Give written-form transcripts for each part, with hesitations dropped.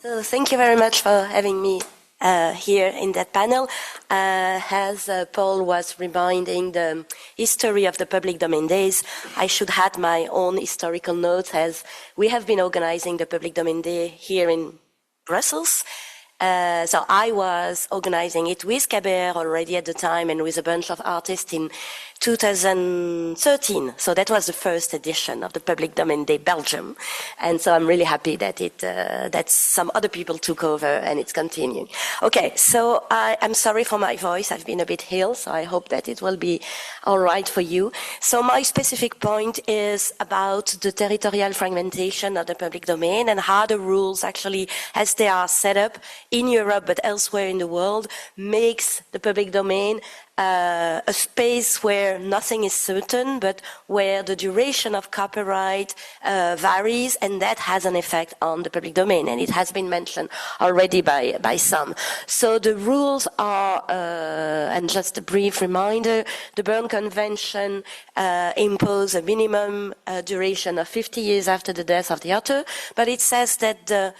So thank you very much for having me here in that panel. As Paul was reminding the history of the Public Domain Days, I should add my own historical notes as we have been organizing the Public Domain Day here in Brussels. So I was organizing it with KBR already at the time and with a bunch of artists in 2013. So that was the first edition of the Public Domain Day Belgium. And so I'm really happy that that some other people took over and it's continuing. Okay, so I'm sorry for my voice. I've been a bit ill, so I hope that it will be all right for you. So my specific point is about the territorial fragmentation of the public domain and how the rules actually, as they are set up in Europe but elsewhere in the world, makes the public domain a space where nothing is certain, but where the duration of copyright varies, and that has an effect on the public domain. And it has been mentioned already by some. So the rules are, and just a brief reminder, the Berne Convention imposes a minimum duration of 50 years after the death of the author, but it says that the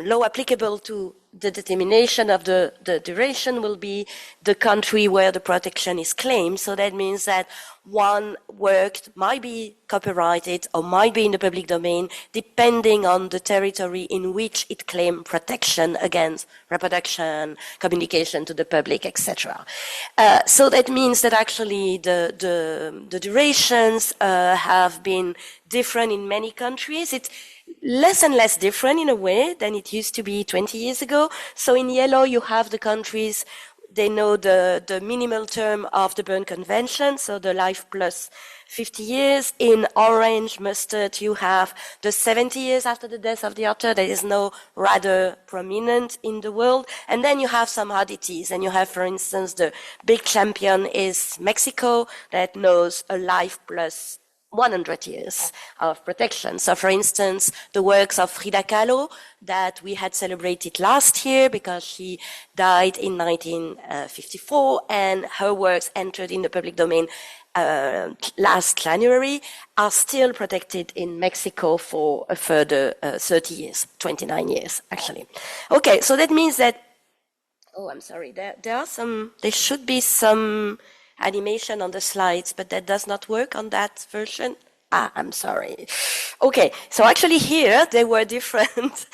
law applicable to the determination of the duration will be the country where the protection is claimed. So that means that one work might be copyrighted or might be in the public domain depending on the territory in which it claimed protection against reproduction, communication to the public, etc. So that means that actually the durations have been different in many countries. It's less and less different in a way than it used to be 20 years ago. So in yellow, you have the countries, they know the minimal term of the Berne Convention, so the life plus 50 years. In orange, mustard, you have the 70 years after the death of the author. That is now rather prominent in the world. And then you have some oddities. And you have, for instance, the big champion is Mexico, that knows a life plus 100 years of protection. So, for instance, the works of Frida Kahlo that we had celebrated last year because she died in 1954 and her works entered in the public domain last January are still protected in Mexico for a further 30 years, 29 years, actually. Okay, so that means that, oh, I'm sorry, there should be some animation on the slides, but that does not work on that version. I'm sorry. Okay, so actually here there were different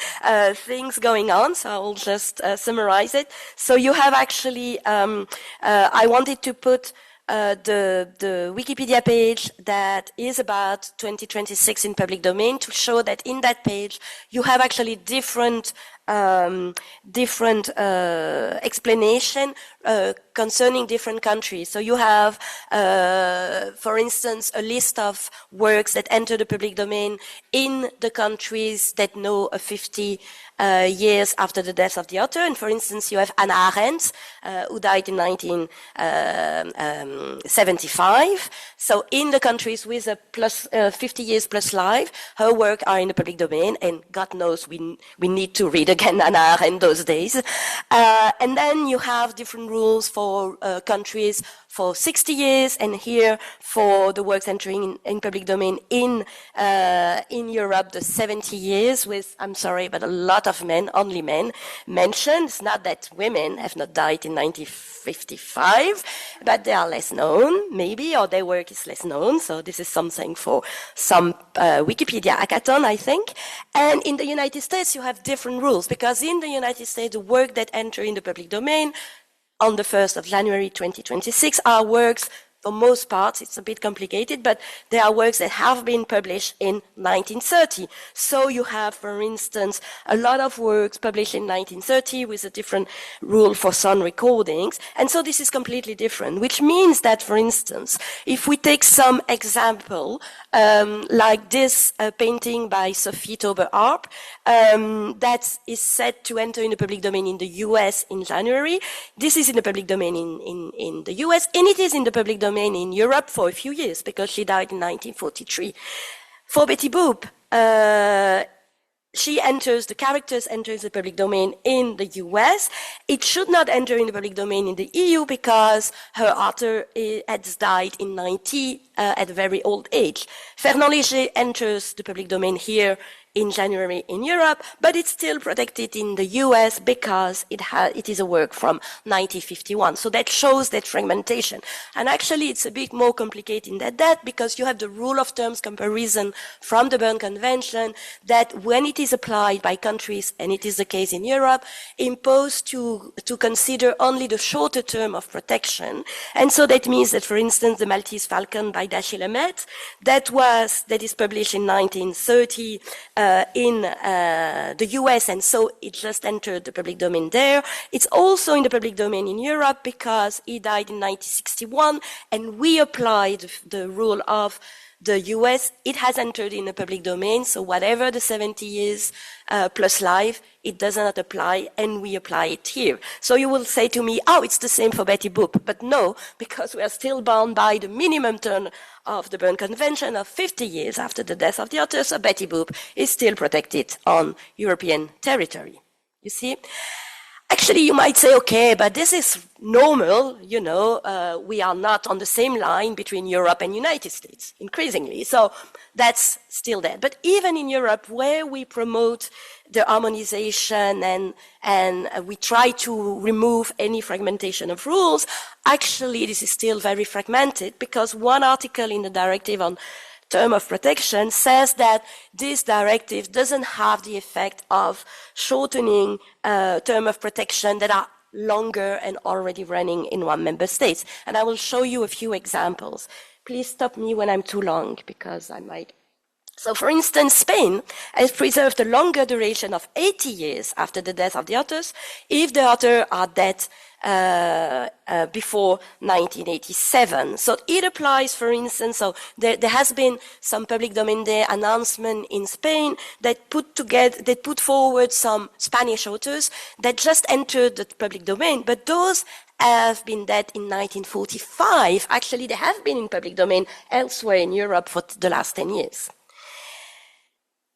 things going on, so I'll just summarize it. So you have actually, I wanted to put the Wikipedia page that is about 2026 in public domain to show that in that page you have actually different explanation concerning different countries. So you have, for instance, a list of works that enter the public domain in the countries that know a 50 years after the death of the author. And for instance, you have Hannah Arendt, who died in 1975. So in the countries with a plus 50 years plus life, her work are in the public domain, and God knows we need to read again Hannah Arendt those days. And then you have different rules for countries for 60 years, and here for the works entering in public domain in Europe, the 70 years with, I'm sorry, but a lot of men, only men, mentioned. It's not that women have not died in 1955, but they are less known, maybe, or their work is less known. So this is something for some Wikipedia hackathon, I think. And in the United States, you have different rules, because in the United States, the work that enter in the public domain on the 1st of January 2026 are works, for most parts, it's a bit complicated, but they are works that have been published in 1930. So you have, for instance, a lot of works published in 1930 with a different rule for sound recordings. And so this is completely different, which means that, for instance, if we take some example, like this painting by Sophie Tauber-Arp, that is set to enter in the public domain in the US in January. This is in the public domain in the US, and it is in the public domain in Europe for a few years because she died in 1943. For Betty Boop, the characters enters the public domain in the US. It should not enter in the public domain in the EU because her author has died in 90 at a very old age. Fernand Léger enters the public domain here in January in Europe, but it's still protected in the US because it is a work from 1951. So that shows that fragmentation. And actually, it's a bit more complicated than that because you have the rule of terms comparison from the Berne Convention that when it is applied by countries, and it is the case in Europe, imposed to consider only the shorter term of protection. And so that means that, for instance, the Maltese Falcon by Dashiell Hammett, that is published in 1930 in the US, and so it just entered the public domain there. It's also in the public domain in Europe because he died in 1961, and we applied the rule of the US. It has entered in the public domain, so whatever the 70 years plus life, it does not apply, and we apply it here. So you will say to me, oh, it's the same for Betty Boop. But no, because we are still bound by the minimum term of the Berne Convention of 50 years after the death of the author, so Betty Boop is still protected on European territory. You see? Actually, you might say, okay, but this is normal, we are not on the same line between Europe and United States, increasingly. So that's still there. But even in Europe, where we promote the harmonization and we try to remove any fragmentation of rules, actually this is still very fragmented because one article in the directive on term of protection says that this directive doesn't have the effect of shortening term of protection that are longer and already running in one member state. And I will show you a few examples. Please stop me when I'm too long because I might. So, for instance, Spain has preserved a longer duration of 80 years after the death of the authors if the author are dead before 1987. So it applies, for instance, so there has been some public domain day announcement in Spain that put forward some Spanish authors that just entered the public domain, but those have been dead in 1945. Actually, they have been in public domain elsewhere in Europe for the last 10 years.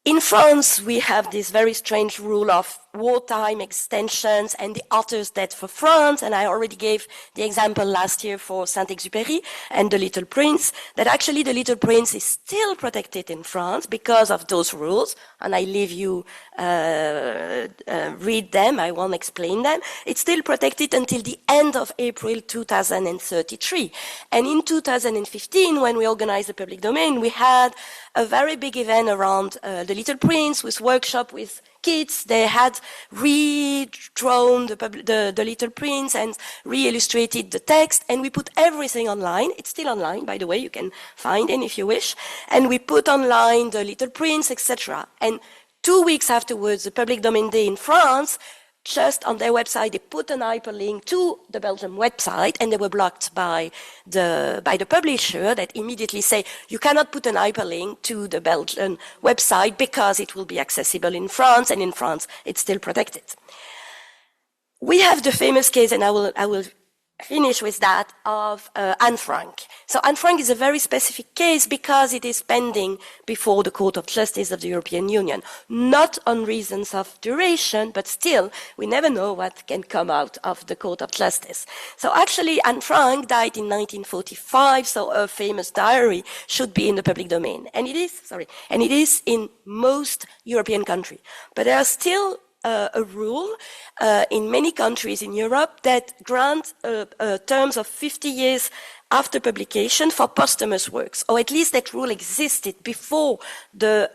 In France, we have this very strange rule of wartime extensions and the author's death for France. And I already gave the example last year for Saint-Exupéry and The Little Prince, that actually The Little Prince is still protected in France because of those rules. And I leave you read them. I won't explain them. It's still protected until the end of April 2033. And in 2015, when we organized the public domain, we had a very big event around The Little Prince with workshop with kids. They had redrawn the Little Prince and re-illustrated the text, and we put everything online. It's still online, by the way. You can find it if you wish. And we put online the Little Prince, etc. And 2 weeks afterwards, the Public Domain Day in France, just on their website, they put an hyperlink to the Belgium website, and they were blocked by the publisher that immediately say, you cannot put an hyperlink to the Belgian website because it will be accessible in France, and in France it's still protected. We have the famous case, and I will finish with that, of Anne Frank. So Anne Frank is a very specific case because it is pending before the Court of Justice of the European Union, not on reasons of duration, but still, we never know what can come out of the Court of Justice. So actually, Anne Frank died in 1945, so her famous diary should be in the public domain. And it is in most European countries. But there are still a rule in many countries in Europe that grant terms of 50 years after publication for posthumous works, or at least that rule existed before the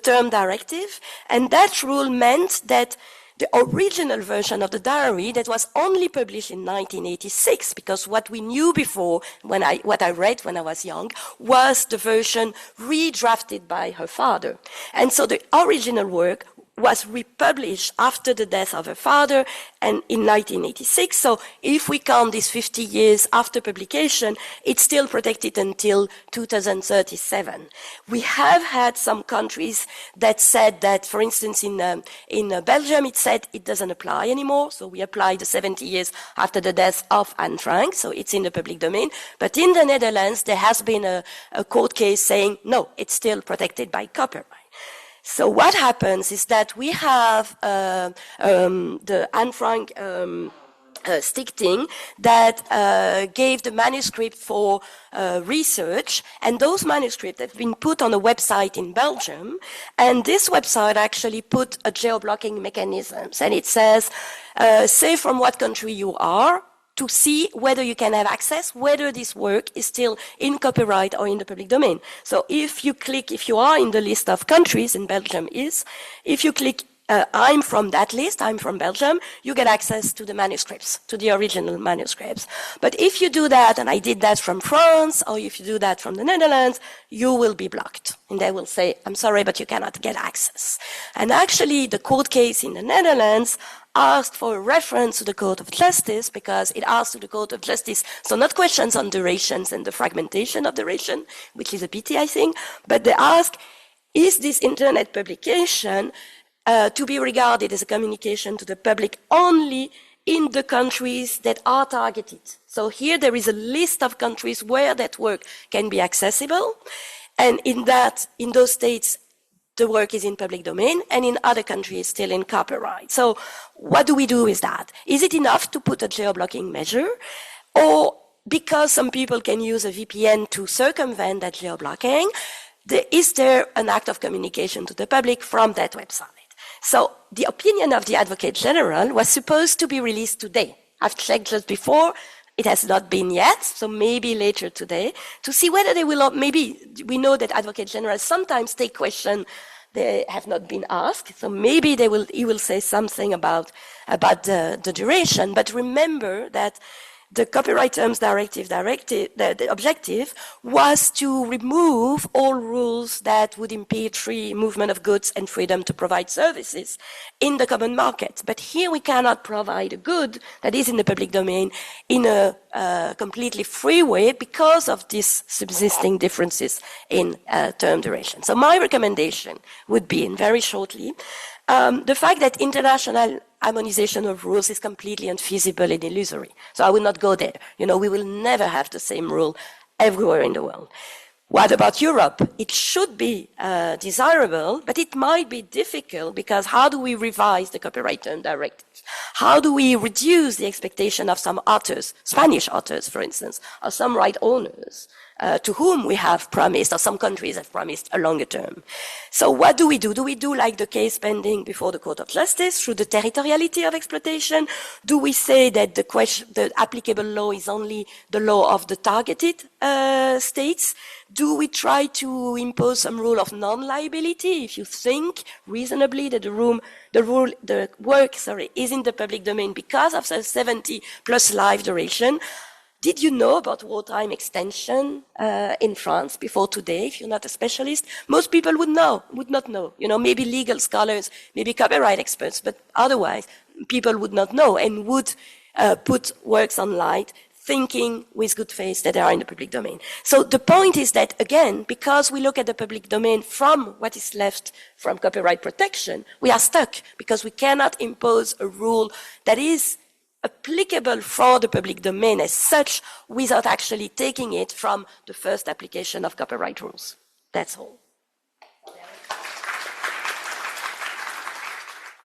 term directive, and that rule meant that the original version of the diary that was only published in 1986, because what we knew before, what I read when I was young, was the version redrafted by her father. And so the original work was republished after the death of her father and in 1986. So if we count these 50 years after publication, it's still protected until 2037. We have had some countries that said that, for instance, in Belgium, it said it doesn't apply anymore. So we apply the 70 years after the death of Anne Frank. So it's in the public domain. But in the Netherlands, there has been a court case saying, no, it's still protected by copyright. So what happens is that we have the Anne Frank Stichting that gave the manuscript for research, and those manuscripts have been put on a website in Belgium, and this website actually put a geo-blocking mechanisms, and it says, say from what country you are, to see whether you can have access, whether this work is still in copyright or in the public domain. So if you click, if you are in the list of countries, and Belgium is, if you click I'm from that list, I'm from Belgium, you get access to the manuscripts, to the original manuscripts. But if you do that, and I did that from France, or if you do that from the Netherlands, you will be blocked. And they will say, I'm sorry, but you cannot get access. And actually, the court case in the Netherlands asked for a reference to the Court of Justice, because it asked to the Court of Justice, so not questions on durations and the fragmentation of duration, which is a pity, I think, but they ask, is this internet publication to be regarded as a communication to the public only in the countries that are targeted? So here there is a list of countries where that work can be accessible, and in those states the work is in public domain, and in other countries still in copyright. So what do we do with that? Is it enough to put a geo-blocking measure, or because some people can use a VPN to circumvent that geo-blocking, is there an act of communication to the public from that website? So the opinion of the Advocate General was supposed to be released today. I've checked just before. It has not been yet, so maybe later today, to see whether they will, maybe we know that Advocate General sometimes take questions they have not been asked, so maybe he will say something about the duration. But remember that the Copyright Terms Directive, the objective was to remove all rules that would impede free movement of goods and freedom to provide services in the common market. But here we cannot provide a good that is in the public domain in a completely free way because of these subsisting differences in term duration. So my recommendation would be, and very shortly, the fact that international harmonization of rules is completely unfeasible and illusory. So I will not go there. We will never have the same rule everywhere in the world. What about Europe? It should be desirable, but it might be difficult, because how do we revise the Copyright Term Directive? How do we reduce the expectation of some authors, Spanish authors, for instance, or some right owners, to whom we have promised, or some countries have promised, a longer term? So what do we do? Do we do like the case pending before the Court of Justice through the territoriality of exploitation? Do we say that the applicable law is only the law of the targeted states? Do we try to impose some rule of non-liability? If you think reasonably that the work is in the public domain because of the 70 plus life duration. Did you know about wartime extension in France before today? If you're not a specialist, most people would not know. Maybe legal scholars, maybe copyright experts, but otherwise people would not know and would put works online thinking with good faith that they are in the public domain. So the point is that, again, because we look at the public domain from what is left from copyright protection, we are stuck, because we cannot impose a rule that is applicable for the public domain as such without actually taking it from the first application of copyright rules. That's all.